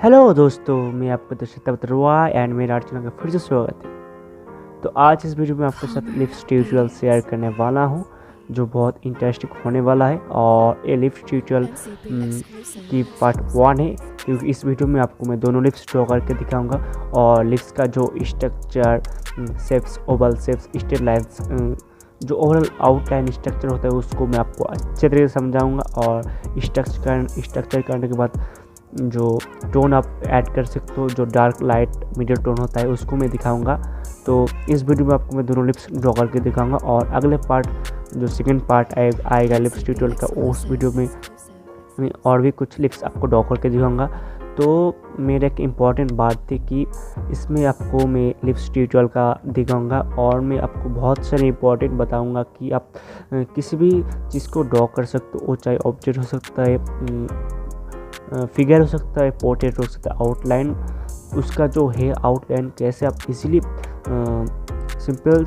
Hello दोस्तों, मैं आपका दोस्त तबतरवा एंड मेरा चैनल का फिर से स्वागत है। तो आज इस वीडियो में आपके साथ लिप्स ट्यूटोरियल शेयर करने वाला हूं जो बहुत इंटरेस्टिंग होने वाला है। और ये लिप्स ट्यूटोरियल की पार्ट 1 है, क्योंकि इस वीडियो में आपको मैं दोनों लिप्स ड्रॉ करके दिखाऊंगा और लिप्स का जो structure, shapes, oval shapes, straight lines, जो ओवरऑल आउटलाइन स्ट्रक्चर होता है उसको मैं आपको अच्छे तरीके से समझाऊंगा। और स्ट्रक्चर करने के बाद जो टोन आप ऐड कर सकते हो, जो डार्क लाइट मीडियम टोन होता है उसको मैं दिखाऊंगा। तो इस वीडियो में आपको मैं दोनों लिप्स ड्रॉ करके दिखाऊंगा और अगले पार्ट जो सेकंड पार्ट आएगा लिप्स ट्यूटोरियल का, उस वीडियो में मैं और भी कुछ लिप्स आपको ड्रॉ करके दिखाऊंगा। तो मेरा एक इम्पॉर्टेंट बात थी कि इसमें आपको मैं लिप्स ट्यूटोरियल का दिखाऊंगा और मैं आपको बहुत सारे इंपॉर्टेंट बताऊंगा कि आप किसी भी चीज़ को ड्रॉ कर सकते हो, चाहे ऑब्जेक्ट हो सकता है, फिगर हो सकता है, पोर्ट्रेट हो सकता है, आउटलाइन उसका जो है आउटलाइन कैसे आप इजीली सिंपल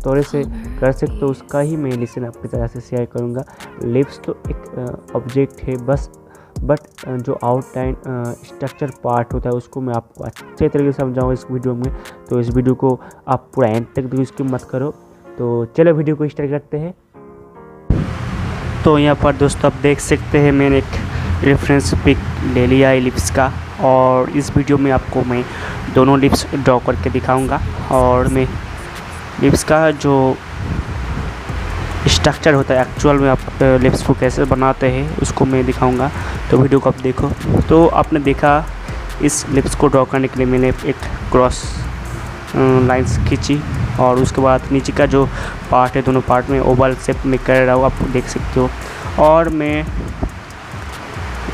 तौर से कर सकते हो, उसका ही मैं लेसन आपकी तरह से शेयर करूँगा। लिप्स तो एक ऑब्जेक्ट है बस, बट जो आउटलाइन स्ट्रक्चर पार्ट होता है उसको मैं आपको अच्छे तरीके से समझाऊँगा इस वीडियो में। तो इस वीडियो को आप पूरा एंड तक देखो, इसकी मत करो। तो चलो वीडियो को स्टार्ट करते हैं। तो यहाँ पर दोस्तों आप देख सकते हैं मैंने एक रेफरेंस पिक ले लिया है लिप्स का, और इस वीडियो में आपको मैं दोनों लिप्स ड्रॉ करके दिखाऊंगा और मैं लिप्स का जो स्ट्रक्चर होता है एक्चुअल में आप लिप्स को कैसे बनाते हैं उसको मैं दिखाऊंगा। तो वीडियो को आप देखो। तो आपने देखा इस लिप्स को ड्रॉ करने के लिए मैंने एक क्रॉस लाइंस खींची और उसके बाद नीचे का जो पार्ट है दोनों पार्ट में ओवल शेप में कर रहा हूँ, आप देख सकते हो। और मैं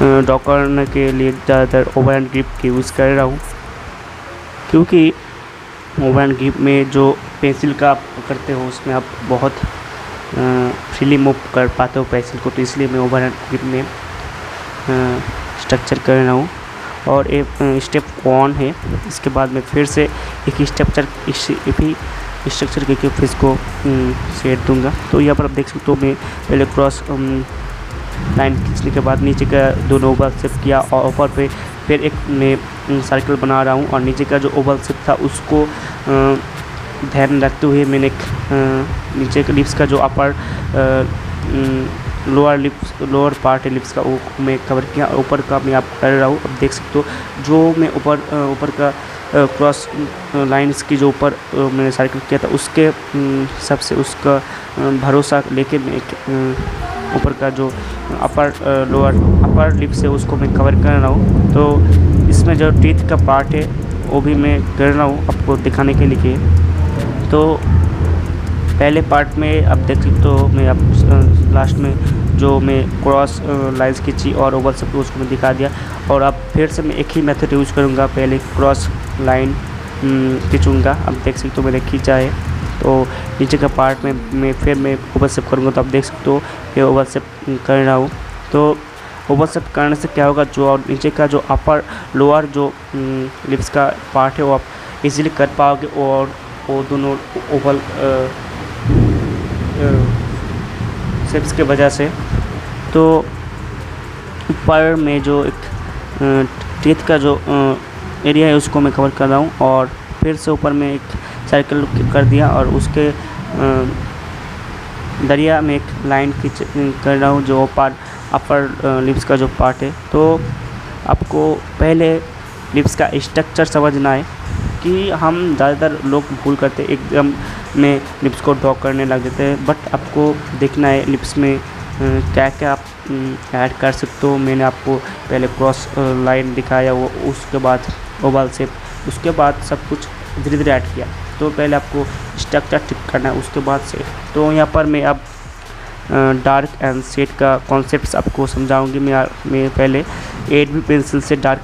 ड्रॉ करने के लिए ज़्यादातर ओवर एंड ग्रिप की यूज़ कर रहा हूँ, क्योंकि ओवर एंड ग्रिप में जो पेंसिल का आप पकड़ते हो उसमें आप बहुत फ्रीली मूव कर पाते हो पेंसिल को, तो इसलिए मैं ओवर एंड ग्रिप में स्ट्रक्चर कर रहा हूँ। और एक स्टेप 1 है, इसके बाद मैं फिर से एक स्ट्रक्चर के फेस को शेड दूंगा। तो यहाँ पर आप देख सकते हो मैं पहले क्रॉस लाइन खींचने के बाद नीचे का दोनों ओवल शेप किया और ऊपर पे फिर एक मैं सर्कल बना रहा हूँ, और नीचे का जो ओवल शेप था उसको ध्यान रखते हुए मैंने नीचे के लिप्स का जो अपर लोअर पार्ट है लिप्स का वो मैं कवर किया, ऊपर का मैं आप कर रहा हूँ। अब देख सकते हो जो मैं ऊपर का क्रॉस लाइन्स की जो ऊपर मैंने सर्कल किया था उसके सबसे उसका भरोसा लेके मैं एक ऊपर का जो अपर लिप से उसको मैं कवर कर रहा हूँ। तो इसमें जो टीथ का पार्ट है वो भी मैं कर रहा हूँ आपको दिखाने के लिए। तो पहले पार्ट में आप देख सकते हो मैं आप लास्ट में जो मैं क्रॉस लाइन्स खींची और ओवल शेप उसको मैं दिखा दिया। और अब फिर से मैं एक ही मेथड यूज़ करूँगा, पहले क्रॉस लाइन खींचूँगा, अब देख सकते हो मैंने खींचा है। तो नीचे का पार्ट में मैं ओवल शेप करूँगा, तो आप देख सकते हो ये ओवल शेप कर रहा हूँ। तो ओवल शेप करने से क्या होगा, जो और नीचे का जो अपर लोअर जो लिप्स का पार्ट है वो आप इजीली कर पाओगे, और वो दोनों ओवल शेप्स के वजह से। तो ऊपर में जो एक टीथ का जो एरिया है उसको मैं कवर कर रहा हूँ, और फिर से ऊपर में एक सर्कल कर दिया और उसके दरिया में एक लाइन खींच कर रहा हूँ जो अपर लिप्स का जो पार्ट है। तो आपको पहले लिप्स का स्ट्रक्चर समझना है कि हम ज़्यादातर लोग भूल करते एकदम में लिप्स को ड्रॉ करने लग जाते हैं, बट आपको देखना है लिप्स में क्या क्या आप ऐड कर सकते हो। मैंने आपको पहले क्रॉस लाइन दिखाया, वो उसके बाद ओवल शेप, उसके बाद सब कुछ धीरे धीरे ऐड किया। तो पहले आपको स्ट्रक्चर ठीक करना है, उसके बाद से। तो यहाँ पर मैं अब डार्क एंड शेड का कॉन्सेप्ट्स आपको समझाऊंगी। मैं पहले 8B पेंसिल से डार्क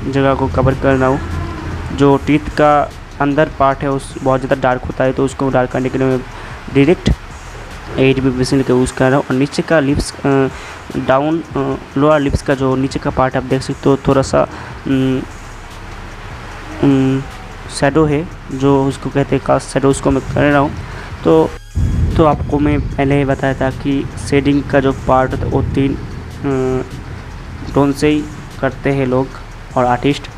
जगह को कवर कर रहा हूँ। जो टीथ का अंदर पार्ट है उस बहुत ज़्यादा डार्क होता है, तो उसको डार्क करने के लिए मैं डायरेक्ट 8B पेंसिल का यूज़ कर रहा हूँ। और नीचे का लिप्स डाउन लोअर लिप्स का जो नीचे का पार्ट आप देख सकते हो थोड़ा सा शैडो है, जो उसको कहते हैं कास्ट शैडो, उसको मैं कर रहा हूँ। तो आपको मैं पहले ही बताया था कि शेडिंग का जो पार्ट होता है वो 3 टोन से ही करते हैं लोग, और आर्टिस्ट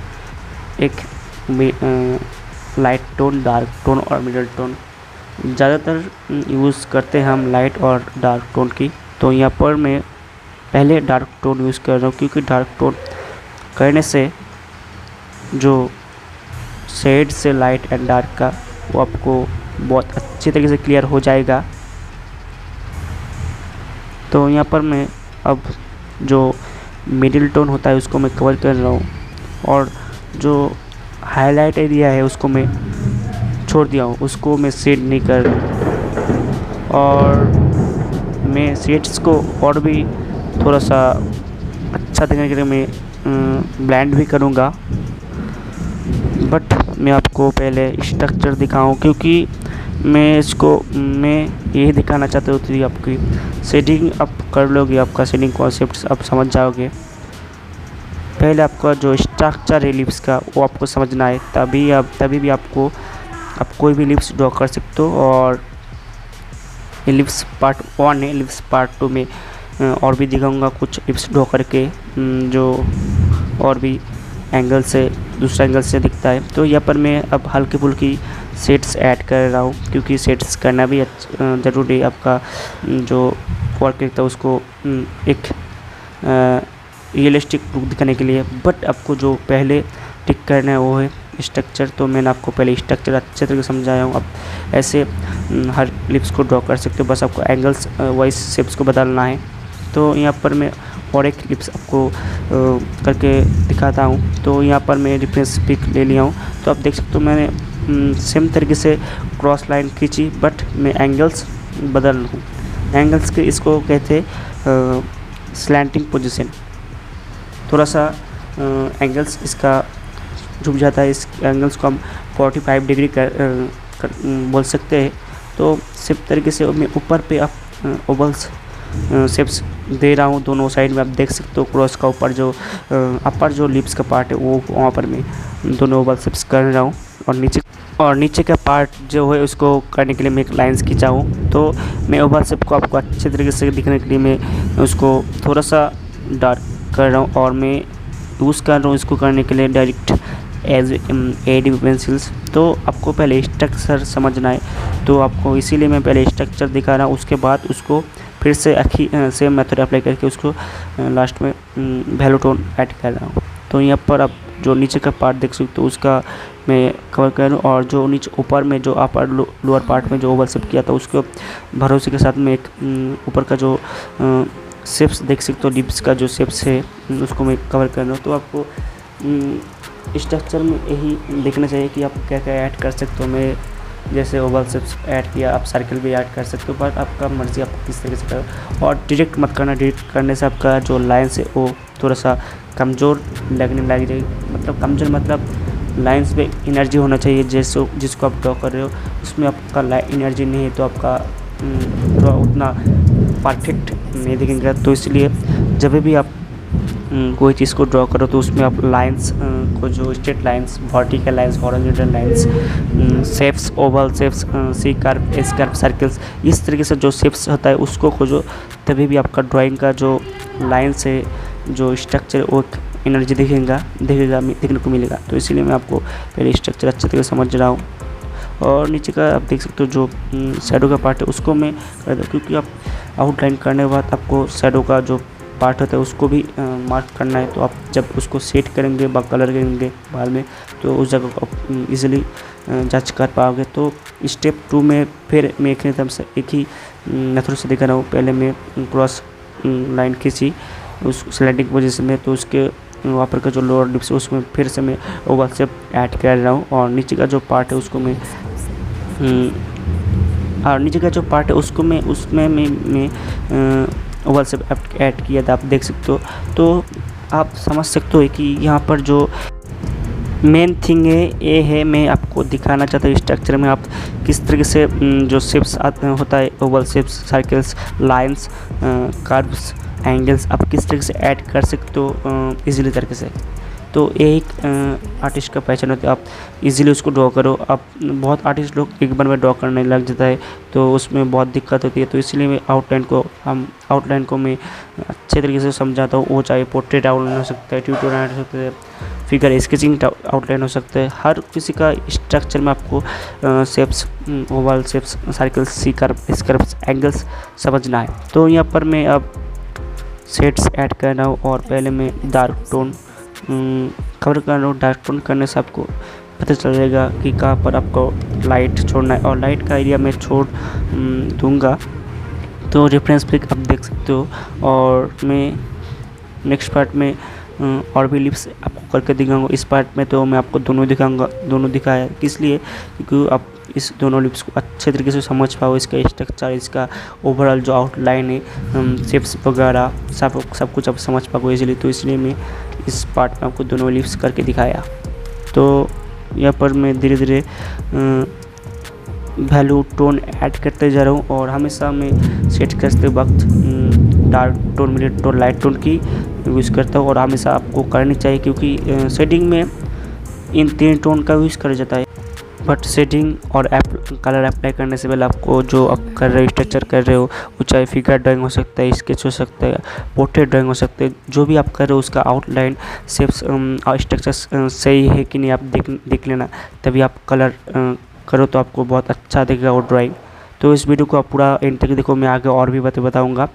एक लाइट टोन, डार्क टोन और मिडल टोन ज़्यादातर यूज़ करते हैं हम लाइट और डार्क टोन की। तो यहाँ पर मैं पहले डार्क टोन यूज़ कर रहा हूँ, क्योंकि डार्क टोन करने से जो शेड से लाइट एंड डार्क का वो आपको बहुत अच्छी तरीके से क्लियर हो जाएगा। तो यहाँ पर मैं अब जो मिडिल टोन होता है उसको मैं कवर कर रहा हूँ, और जो हाईलाइट एरिया है उसको मैं छोड़ दिया हूँ, उसको मैं शेड नहीं कर रहा हूँ। और मैं शेड्स को और भी थोड़ा सा अच्छा दिखने के लिए मैं ब्लेंड भी करूँगा। बट मैं आपको पहले स्ट्रक्चर दिखाऊँ, क्योंकि मैं यही दिखाना चाहता हूँ कि आपकी शेडिंग आप कर लोगे, आपका शेडिंग कॉन्सेप्ट आप समझ जाओगे। पहले आपका जो स्ट्रक्चर है लिप्स का वो आपको समझना है, तभी भी आप कोई भी लिप्स ड्रॉ कर सकते हो। और ये लिप्स पार्ट 1 है। लिप्स पार्ट 2 में और भी दिखाऊंगा कुछ लिप्स ड्रॉ करके जो और भी एंगल से, दूसरा एंगल से दिखता है। तो यहाँ पर मैं अब हल्की फुल्की शेड्स ऐड कर रहा हूँ, क्योंकि शेड्स करना भी ज़रूरी है। आपका जो वर्क रहता है उसको एक रियलिस्टिक लुक दिखाने के लिए। बट आपको जो पहले टिक करना है वो है स्ट्रक्चर। तो मैंने आपको पहले स्ट्रक्चर अच्छे तरीके से समझाया हूँ। आप ऐसे हर लिप्स को ड्रॉ कर सकते हो, बस आपको एंगल्स वाइज शेप्स को बदलना है। तो यहाँ पर मैं और एक लिप्स आपको करके दिखाता हूँ। तो यहाँ पर मैं रेफरेंस पिक ले लिया हूँ। तो आप देख सकते हो मैंने सेम तरीके से क्रॉस लाइन खींची, बट मैं एंगल्स बदल हूँ। एंगल्स के इसको कहते स्लैंटिंग पोजीशन। थोड़ा सा एंगल्स इसका झुक जाता है। इस एंगल्स को हम 45 डिग्री बोल सकते हैं। तो सिर्फ तरीके से मैं ऊपर पे आप ओवल्स शेप्स दे रहा हूँ दोनों साइड में। आप देख सकते हो क्रॉस का ऊपर जो अपर जो लिप्स का पार्ट है वो वहाँ पर मैं दोनों ओवल शेप्स कर रहा हूँ। और नीचे का पार्ट जो है उसको करने के लिए मैं एक लाइन्स खींचा हूँ। तो मैं ओवल शेप को आपको अच्छे तरीके से दिखने के लिए मैं उसको थोड़ा सा डार्क कर रहा हूँ, और मैं यूज़ कर रहा हूँ इसको करने के लिए डायरेक्ट एज एडिंग पेंसिल्स। तो आपको पहले स्ट्रक्चर समझना है, तो आपको इसीलिए मैं पहले स्ट्रक्चर दिखा रहा हूँ। उसके बाद उसको फिर से सेम मेथड अप्लाई करके उसको लास्ट में वैल्यू टोन ऐड कर रहा हूँ। तो यहाँ पर आप जो नीचे का पार्ट देख सकते हो उसका मैं कवर कर रहा हूँ, और जो नीचे ऊपर में जो अपर लोअर पार्ट में जो ओवल शेप किया था उसको भरोसे के साथ में एक ऊपर का जो शेप्स देख सकते हो, लिप्स का जो शेप्स है उसको मैं कवर कर रहा हूँ। तो आपको स्ट्रक्चर में यही देखना चाहिए कि आप क्या क्या ऐड कर सकते हो। मैं जैसे ओवल शेप्स ऐड किया, आप सर्कल भी ऐड कर सकते हो, बट आपका मर्ज़ी आप किस तरीके से करो। और डायरेक्ट मत करना, डायरेक्ट करने से आपका जो लाइन्स है वो थोड़ा सा कमज़ोर लगने लग जाएगी। मतलब कमज़ोर मतलब लाइन्स पे एनर्जी होना चाहिए। जिसको आप ड्रॉ कर रहे हो उसमें आपका एनर्जी नहीं है, तो आपका ड्रॉ उतना परफेक्ट नहीं दिखेगा। तो इसलिए जब भी आप कोई चीज़ को ड्रॉ करो तो उसमें आप लाइंस को, जो straight lines, vertical lines, horizontal lines, shapes, oval shapes, C curve, S curve, circles, इस तरीके से जो शेप्स होता है उसको खोजो। तभी भी आपका ड्राइंग का जो लाइंस है, जो स्ट्रक्चर, वो एनर्जी देखने को मिलेगा। तो इसीलिए मैं आपको पहले स्ट्रक्चर अच्छे तरीके से समझ रहा हूँ। और नीचे का आप देख सकते हो जो शैडो का पार्ट है उसको मैं कर दूँ, क्योंकि आप आउटलाइन करने के बाद आपको शैडो का जो पार्ट होता है उसको भी मार्क करना है। तो आप जब उसको सेट करेंगे, कलर करेंगे बाद में, तो उस जगह को आप ईजिली जज कर पाओगे। तो स्टेप 2 में फिर मैं एक ही मेथड से दिखा रहा हूँ। पहले मैं क्रॉस लाइन खींची उस स्लाइडिंग पोजीशन में, तो उसके वहाँ पर का जो लोअर लिप्स है उसमें फिर से मैं ओवल शेप ऐड कर रहा हूँ। और नीचे का जो पार्ट है उसको उसमें मैं ओवल शेप ऐड किया था, आप देख सकते हो। तो आप समझ सकते हो कि यहाँ पर जो मेन थिंग है ये है, मैं आपको दिखाना चाहता हूँ स्ट्रक्चर में आप किस तरीके से जो शेप्स होता है, Oval shapes, circles, lines, curves, angles, आप किस तरीके से ऐड कर सकते हो इजीली तरीके से। तो ये एक आर्टिस्ट का पहचान होता है। आप इजीली उसको ड्रॉ करो। आप बहुत आर्टिस्ट लोग एक बार में ड्रॉ करने लग जाता है तो उसमें बहुत दिक्कत होती है। तो इसलिए मैं आउटलाइन को मैं अच्छे तरीके से समझाता हूँ। वो चाहे पोर्ट्रेट आउटलाइन हो सकता है, ट्यूटोरियल हो सकता है, फिगर स्केचिंग आउटलाइन हो सकता है। हर किसी का स्ट्रक्चर में आपको shapes, oval shapes, circles, C curve, S curves, angles समझना है। तो यहाँ पर मैं अब शेड्स ऐड कर रहा हूँ और पहले मैं डार्क टोन कवर कर रहा हूँ। डार्क टोन करने से आपको पता चल जाएगा कि कहाँ पर आपको लाइट छोड़ना है, और लाइट का एरिया मैं छोड़ दूँगा। तो रेफरेंस पिक आप देख सकते हो। और मैं नेक्स्ट पार्ट में और भी लिप्स आपको करके दिखाऊंगा। इस पार्ट में तो मैं आपको दोनों दिखाऊंगा, दोनों दिखाया किस लिए, क्योंकि आप इस दोनों लिप्स को अच्छे तरीके से समझ पाओ, इसका स्ट्रक्चर, इसका ओवरऑल जो आउटलाइन है, शेप्स वगैरह सब कुछ आप समझ पाओ इजीली। तो इसलिए मैं इस पार्ट में आपको दोनों लिप्स करके दिखाया। तो यहाँ पर मैं धीरे धीरे वैल्यू टोन ऐड करते जा रहा हूँ, और हमेशा मैं सेट करते वक्त dark tone, mid tone, light tone की यूज़ करता हूँ। और हमेशा आपको करनी चाहिए, क्योंकि शेडिंग में इन 3 टोन का यूज़ करा जाता है। बट शेडिंग और कलर अप्लाई करने से पहले आपको जो आप कर रहे हो, स्ट्रक्चर कर रहे हो, वो चाहे फिगर ड्राइंग हो सकता है, स्केच हो सकता है, पोर्ट्रेट ड्राइंग हो सकता है, जो भी आप कर रहे हो उसका आउटलाइन, शेप्स और स्ट्रक्चर सही है कि नहीं आप देख लेना। तभी आप कलर करो तो आपको बहुत अच्छा दिखेगा वो ड्राइंग। तो इस वीडियो को आप पूरा एंड तक देखो, मैं आगे और भी बातें बताऊँगा।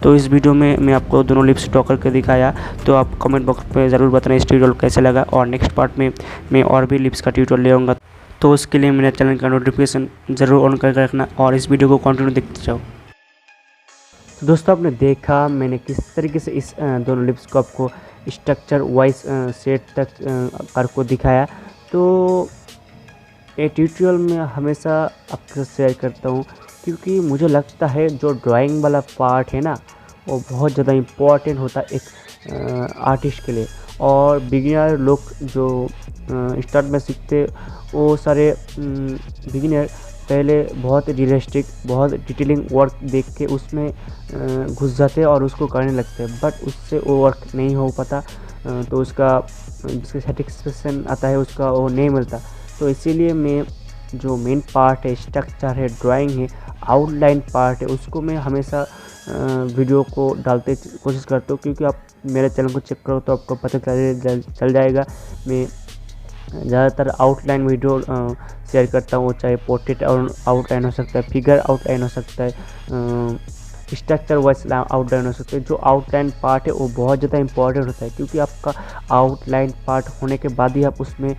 तो इस वीडियो में मैं आपको दोनों लिप्स ड्रॉ करके दिखाया। तो आप कमेंट बॉक्स में ज़रूर बताना इस ट्यूटोरियल कैसे लगा, और नेक्स्ट पार्ट में मैं और भी लिप्स का ट्यूटोरियल ले आऊँगा। तो उसके लिए मेरे चैनल का नोटिफिकेशन ज़रूर ऑन करके रखना, और इस वीडियो को कंटिन्यू देखते जाओ। तो दोस्तों, आपने देखा मैंने किस तरीके से इस दोनों लिप्स को आपको स्ट्रक्चर वाइज सेट तक करके दिखाया। तो ये ट्यूटोरियल में हमेशा आपके साथ शेयर करता हूँ, क्योंकि मुझे लगता है जो ड्राइंग वाला पार्ट है ना, वो बहुत ज़्यादा इम्पोर्टेंट होता है एक आर्टिस्ट के लिए। और बिगिनर लोग जो स्टार्ट में सीखते, वो सारे बिगिनर पहले बहुत रियलिस्टिक, बहुत डिटेलिंग वर्क देख के उसमें घुस जाते और उसको करने लगते, बट उससे वो वर्क नहीं हो पाता। तो उसका जिसका सेटिस्फेक्शन आता है उसका वो नहीं मिलता। तो इसीलिए मैं जो मेन पार्ट है, स्ट्रक्चर है, ड्राइंग है, आउटलाइन पार्ट है, उसको मैं हमेशा वीडियो को डालते कोशिश करता हूँ। क्योंकि आप मेरे चैनल को चेक करो तो आपको पता चल जाएगा। मैं ज़्यादातर आउटलाइन वीडियो शेयर करता हूँ, चाहे पोर्ट्रेट आउटलाइन हो सकता है, फिगर आउटलाइन हो सकता है, स्ट्रक्चर वाइज आउटलाइन हो सकता है। जो आउटलाइन पार्ट है वो बहुत ज़्यादा इंपॉर्टेंट होता है, क्योंकि आपका आउटलाइन पार्ट होने के बाद ही आप उसमें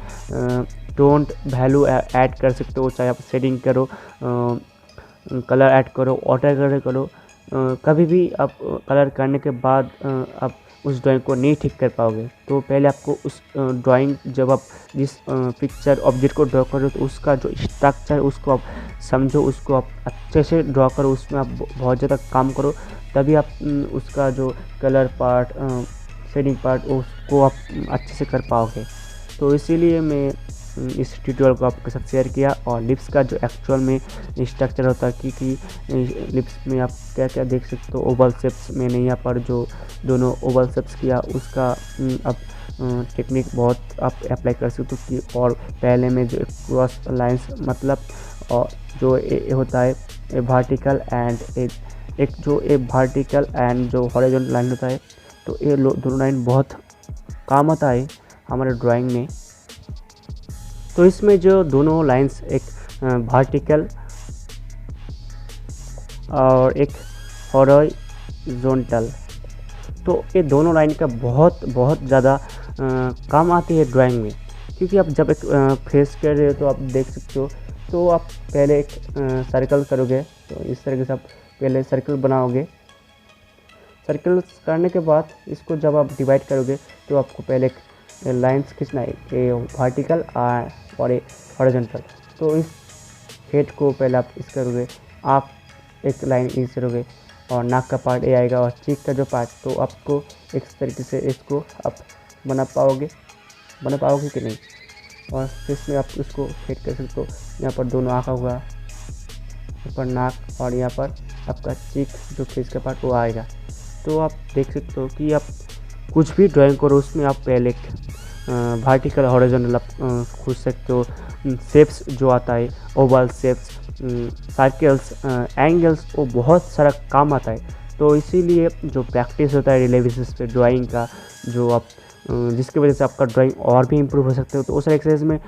टोन वैल्यू ऐड कर सकते हो। चाहे आप शेडिंग करो, कलर ऐड करो, वाटर कलर करो, कभी भी आप कलर करने के बाद आप उस ड्राइंग को नहीं ठीक कर पाओगे। तो पहले आपको उस ड्राइंग, जब आप जिस पिक्चर ऑब्जेक्ट को ड्रॉ करो तो उसका जो स्ट्रक्चर उसको आप समझो, उसको आप अच्छे से ड्रॉ करो, उसमें आप बहुत ज़्यादा काम करो, तभी आप उसका जो कलर पार्ट, शेडिंग पार्ट, उसको आप अच्छे से कर पाओगे। तो इसीलिए मैं इस ट्यूटोरियल को आपके साथ शेयर किया। और लिप्स का जो एक्चुअल में स्ट्रक्चर होता है, क्योंकि लिप्स में आप क्या क्या देख सकते हो, ओवल शेप्स मैंने यहाँ पर जो दोनों ओवल शेप्स किया उसका अब टेक्निक बहुत आप अप्लाई कर सकते हो। कि और पहले में जो क्रॉस लाइंस, मतलब और जो होता है वर्टिकल एंड एक जो वर्टिकल एंड जो हॉरिजॉन्टल लाइन होता है, तो ये दोनों लाइन बहुत काम आता है हमारे ड्राइंग में। तो इसमें जो दोनों लाइंस, एक वर्टिकल और एक हॉरिजॉन्टल, तो ये दोनों लाइन का बहुत ज़्यादा काम आती है ड्राइंग में। क्योंकि आप जब एक फेस कर रहे हो तो आप देख सकते हो, तो आप पहले एक सर्कल करोगे, तो इस तरीके से आप पहले सर्कल बनाओगे। सर्कल करने के बाद इसको जब आप डिवाइड करोगे तो आपको पहले एक लाइंस खींचना है, ये वर्टिकल और ये हॉरिजॉन्टल। तो इस हेड को पहले आप इस करोगे, आप एक लाइन इस करोगे, और नाक का पार्ट ये आएगा, और चीक का जो पार्ट, तो आपको इस तरीके से इसको आप बना पाओगे कि नहीं। और इसमें आप इसको हेड कर सकते हो। यहाँ पर दोनों आँखा हुआ, यहाँ पर नाक, और यहाँ पर आपका चीक जो फेस का पार्ट वो आएगा। तो आप देख सकते हो कि आप कुछ भी ड्राइंग करो उसमें आप पहले वर्टिकल हॉरिजॉन्टल आप खोज सकते हो। शेप्स जो आता है, ओवल शेप्स, सर्कल्स, एंगल्स, वो बहुत सारा काम आता है। तो इसीलिए जो प्रैक्टिस होता है डेली बेसिस पे ड्राइंग का, जो आप जिसकी वजह से आपका ड्राइंग और भी इम्प्रूव हो सकते हो, तो उस एक्सरसाइज में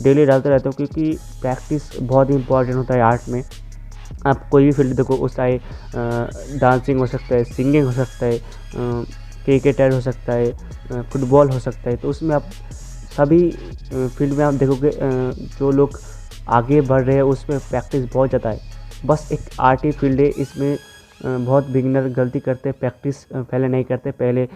डेली डालते रहता हूँ, क्योंकि प्रैक्टिस बहुत ही इंपॉर्टेंट होता है आर्ट में। आप कोई भी फील्ड देखो, उस चाहे डांसिंग हो सकता है, सिंगिंग हो सकता है, क्रिकेटर हो सकता है, फुटबॉल हो सकता है, तो उसमें आप सभी फील्ड में आप देखोगे जो लोग आगे बढ़ रहे हैं उसमें प्रैक्टिस बहुत ज़्यादा है। बस एक आर्ट ही फील्ड है, इसमें बहुत बिगिनर गलती करते हैं, प्रैक्टिस पहले नहीं करते, पहले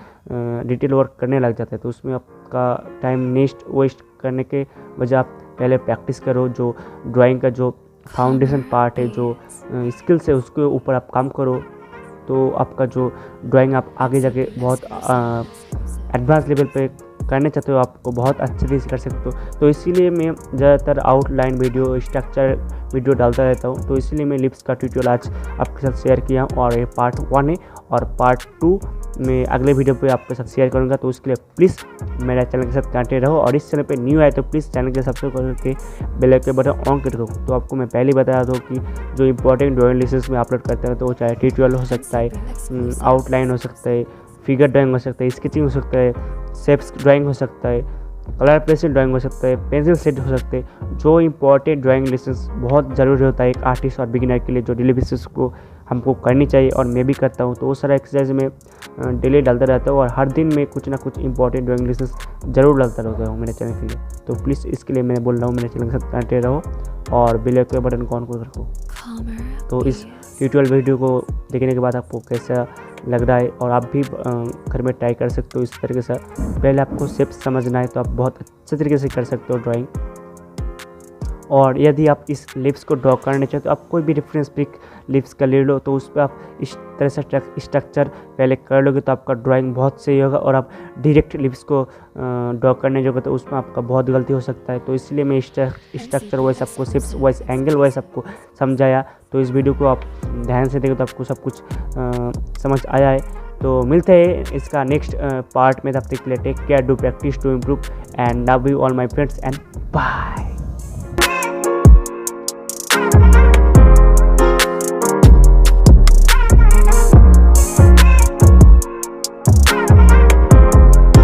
डिटेल वर्क करने लग जाते हैं। तो उसमें आपका टाइम नेक्स्ट वेस्ट करने के बजाय आप पहले प्रैक्टिस करो। जो ड्राइंग का जो फाउंडेशन पार्ट है, जो स्किल्स है, उसके ऊपर आप काम करो, तो आपका जो ड्राइंग आप आगे जाके बहुत एडवांस लेवल पे करने चाहते हो, आपको बहुत अच्छे से कर सकते हो। तो इसीलिए मैं ज़्यादातर आउटलाइन वीडियो, स्ट्रक्चर वीडियो डालता रहता हूँ। तो इसीलिए मैं लिप्स का ट्यूटोरियल आज आपके साथ शेयर किया हूँ, और ये पार्ट 1 है, और पार्ट 2 मैं अगले वीडियो पे आपके साथ शेयर करूँगा। तो उसके लिए प्लीज़ मेरा चैनल के साथ कनेक्टेड रहो, और इस चैनल पे न्यू आए तो प्लीज़ चैनल के सब्सक्राइब करके बेल आइकन बटन ऑन कर रखो। तो आपको मैं पहले बता दूँ कि जो इंपॉर्टेंट ड्राइंग लेसन्स में अपलोड करते हैं, तो वो चाहे ट्यूटोरियल हो सकता है, आउटलाइन हो सकता है, फिगर ड्राइंग हो सकता है, स्केचिंग हो सकता है, शेप्स ड्राइंग हो सकता है, कलर पेंसिल ड्राइंग हो सकता है, पेंसिल सेट हो सकते हैं। जो इंपॉर्टेंट ड्राइंग लेसन्स बहुत ज़रूरी होता है एक आर्टिस्ट और बिगिनर के लिए, जो डेली बेसिस को हमको करनी चाहिए, और मैं भी करता हूँ। तो वो सारा एक्सरसाइज में डेली डालता रहता हूँ, और हर दिन में कुछ ना कुछ इंपॉर्टेंट ड्राइंग लेसन्स ज़रूर डालता रहता हूँ मेरे चैनल के लिए। तो प्लीज़ इसके लिए मैं बोल रहा हूँ मेरे चैनल के साथ कनेक्टेड रहो, और बेल आइकन बटन को ऑन कर रखो। तो इस ट्यूटोरियल वीडियो को देखने के बाद आपको कैसा लग रहा है, और आप भी घर में ट्राई कर सकते हो इस तरीके से। पहले आपको शेप्स समझना है, तो आप बहुत अच्छे तरीके से कर सकते हो ड्राइंग। और यदि आप इस लिप्स को ड्रॉ करना चाहते हो, आप कोई भी रेफरेंस पिक लिप्स का ले लो, तो उस पर आप इस तरह से स्ट्रक्चर पहले कर लोगे, तो आपका ड्राइंग बहुत सही होगा। और आप डायरेक्ट लिप्स को ड्रॉ करने जाओगे तो उसमें आपका बहुत गलती हो सकता है। तो इसलिए मैं स्ट्रक्चर वाइज आपको, शेप्स वाइज, एंगल वाइज आपको समझाया। तो इस वीडियो को आप ध्यान से देखो तो आपको सब कुछ समझ आया है। तो मिलते हैं इसका नेक्स्ट पार्ट में। तब तक के लिए take care, do practice to improve, and love you all my friends, and bye.